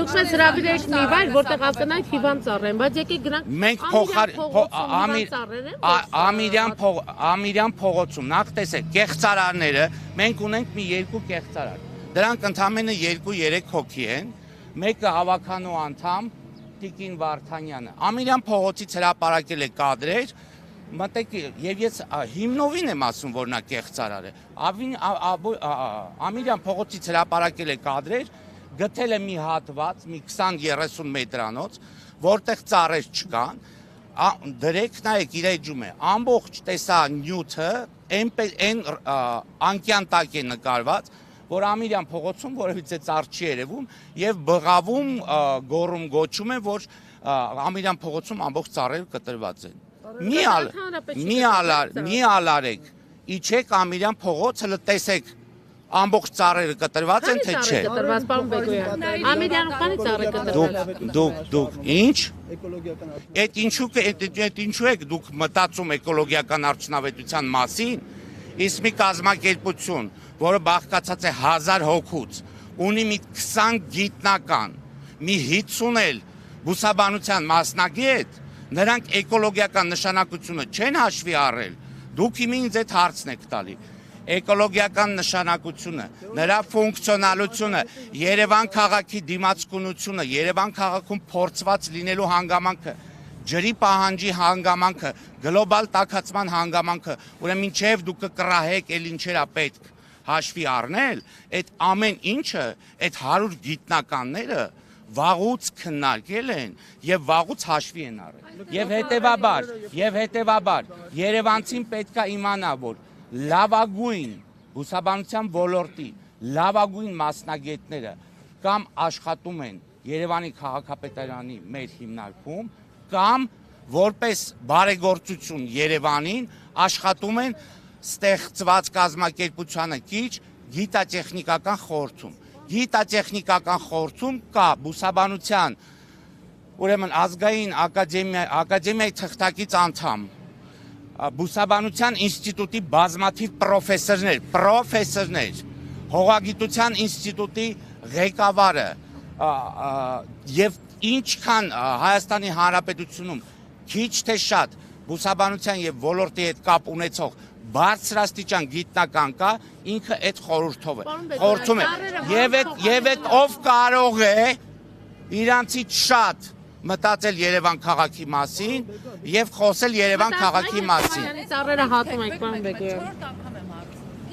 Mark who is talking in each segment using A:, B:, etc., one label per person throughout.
A: Ինքնես հրավիրեք մի վայր, որտեղ ասենայք հիվանդ ծառեն, բայց եկեք գնանք
B: Մենք Ամիրյան փողոցում նախ տեսեք կեղծարարները, մենք ունենք մի երկու կեղծարար։ Դրանք ընդամենը 2-3 հոգի են, մեկը հավաքանու անդամ Տիկին Վարդանյանը։ Ամիրյան փողոցից հրապարակել է կադրեր, մտեք եւ ես հիմնովին եմ ասում, որ նա կեղծարար է։ Ամիրյան փողոցից հրապարակել է կադրեր, գտել է մի հատված, մի 20-30 մետրանոց, որտեղ ծառեր չկան, դրեք նայեք իր էջում է, ամբողջ տեսա նյութը այն անկյան տակ է նկարված, որ Ամիրյան փողոցում որևիցե ծառ չի երևում եւ բղավում գոռում գոչում է, որ Ամիրյան փողոցում ամբողջ ծառերը կտրված են։ Մի ալարեք, իջեք Ամիրյան փողոցը տեսեք ամբողջ ծառերը կտրված են թե չէ։
A: Կտրված պարոն Բեգոյան։ Ամիրյանում քանի ծառ է կտրված։
B: Դուք ինչ։ Այդ ինչու եք դուք մտածում էկոլոգիական արդյունավետության մասին, իսկ մի կազմակերպություն, որը բաղկացած է 1000 հոգուց, ունի մի 20 գիտնական, մի 50 էլ բուսաբանության մասնագետ, նրանք էկոլոգիական նշանակությունը չեն հաշվի առել։ Դուք ինձ այդ հարցն եք տալի։ Էկոլոգիական նշանակությունը, նրա ֆունկցիոնալությունը, Երևան քաղաքի դիմացկունությունը, Երևան քաղաքում փորձված լինելու հանգամանքը, ջրի պահանջի հանգամանքը, գլոբալ տաքացման հանգամանքը, ուրեմն մինչև դուք կկռահեք, էլ ինչերա պետք հաշվի առնել, այդ ամեն ինչը, այդ 100 գիտնականները վաղուց քննարկել են եւ վաղուց հաշվի են առել։ Եվ հետեւաբար երևանցին պետքա իմանա, որ լավագույն բուսաբանության ոլորտի լավագույն մասնագետները կամ աշխատում են Երևանի քաղաքապետարանի մեր հիմնարկում կամ որպես բարեգործություն Երևանին աշխատում են ստեղծված կազմակերպությանը կիչ գիտատեխնիկական խորհրդում։ Գիտատեխնիկական խորհրդում կա բուսաբանության ուրեմն ազգային ակադեմիայի թղթակից անդամ, բուսաբանության ինստիտուտի բազմաթիվ պրոֆեսորներ, հողագիտության ինստիտուտի ղեկավարը եւ ինչքան Հայաստանի Հանրապետությունում քիչ թե շատ բուսաբանության եւ ոլորտի հետ կապ ունեցող բարձրաստիճան գիտնական կա, ինքը այդ խորհրդում է։ Եվ այդ ով կարող է իրանցից շատ մտածել Երևան քաղաքի մասին եւ խոսել Երևան քաղաքի մասին։
A: Ծառերը հատում եք, պարոն Բեգոյան։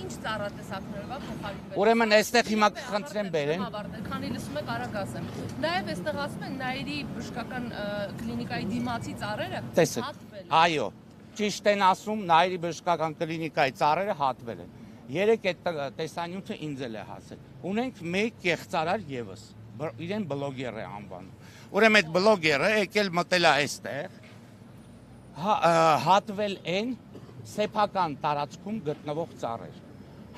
C: Ինչ ծառատեսակներով է փոխարինվել։
B: Ուրեմն այստեղ հիմա կխնդրեմ բերեն։
C: Քանի լսում եք արագ ասեմ։ Նաեւ այստեղ ասում են Նաիրի բժշկական կլինիկայի դիմացի ծառերը
B: հատվել։ Այո, ճիշտ են ասում, Նաիրի բժշկական կլինիկայի ծառերը հատվել են։ Երեք այդ տեսանյութը ինձ էլ է հասել։ Ունենք մեկ կեղծարար եւս, իրեն բլոգեր է անվանում։ Ուրեմն այդ բլոգերը եկել մտել է այստեղ, հատվել են սեփական տարածքում գտնվող ծառեր։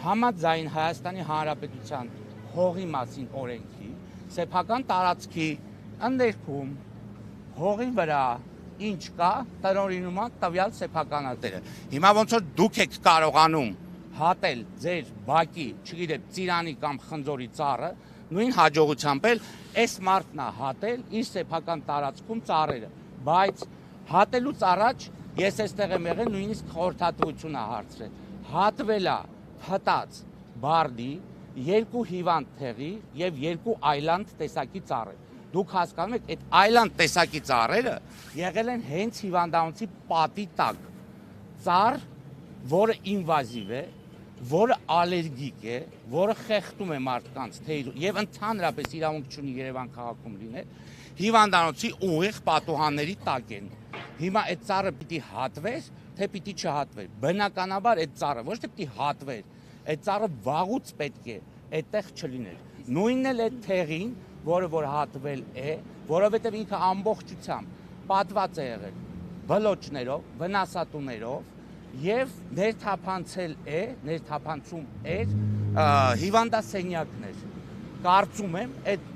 B: Համաձայն Հայաստանի Հանրապետության հողի մասին օրենքի, սեփական տարածքի ընդերքում հողի վրա ինչ կա, տնօրինում է տվյալ սեփականատերը։ Հիմա ոնց որ դուք եք կարողանում հատել ձեր բակի, չգիտեմ, ծիրանի կամ խնձորի ծառը, նույն հաջողությամբ էլ այս մարդն է հատել իր սեփական տարածքում ծառերը, բայց հատելուց առաջ ես այստեղ եմ եղել նույնիսկ խորհրդատվություն է հարցրել, հատվել է փտած բարդի, 2 հիվանդ թեղի եւ 2 այլանդ տեսակի ծառեր։ Դուք հասկանում եք, այդ այլանդ տեսակի ծառերը եղել են հենց հիվանդանոցի պատի տակ։ Ծառ, որը ինվազիվ է, որը ալերգիկ է, որը խեղդում է մարդկանց եւ ընդհանրապես իրավունք չունի Երևան քաղաքում լինել, հիվանդանոցի ուղիղ պատուհանների տակ են։ Հիմա այդ ծառը պիտի հատվեր, թե պիտի չհատվեր։ Բնականաբար այդ ծառը ոչ թե պիտի հատվեր, այդ ծառը վաղուց պետք է այդտեղ չլիներ։ Նույնն էլ այդ թեղին, որը որ հատվել է, որովհետեւ ինքը ամբողջությամբ պատված է եղել բլոճներով, վնասատուներով եւ ներթափանցում էր հիվանդասենյակներ։ Կարծում եմ այդ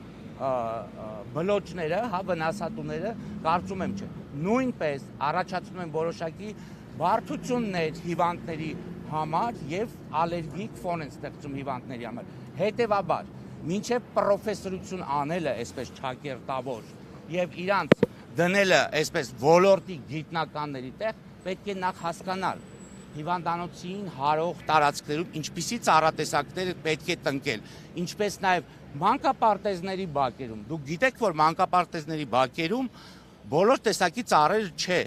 B: բլոճները, վնասատուները, կարծում եմ չէ։ Նույնպես առաջացնում են որոշակի բարդություններ հիվանդների համար եւ ալերգիկ ֆոն են ստեղծում հիվանդների համար։ Հետևաբար մինչև պրոֆեսորություն անելը, այսպես ճակերտավոր եւ իրանց դնելը այսպես ոլորտի գիտնականների տեղ, պետք է նախ հասկանալ հիվանդանոցին հարող տարածքներում ինչպիսի ծառատեսակներ պետք է տնկել, ինչպես նաեւ մանկապարտեզների բակերում։ Դուք գիտեք, որ մանկապարտեզների բակերում բոլոր տեսակի ծառեր չէ,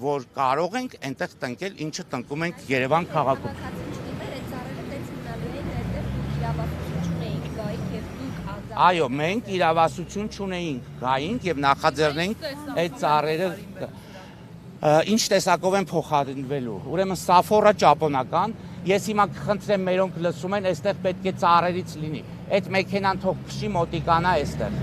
B: որ կարող ենք այնտեղ տնկել, ինչը տնկում ենք Երևան քաղաքում։ Այո, մենք իրավասություն չունեինք գայինք եւ նախաձեռնենք այդ ծառերը ինչ տեսակով են փոխարինվելու։ Ուրեմն սաֆորը ճապոնական, ես հիմա կխնդրեմ մերոնք լսում են, այստեղ պետք է ծառերից լինի։ Այդ մեքենան թող քշի մոտիկանա այստեղ։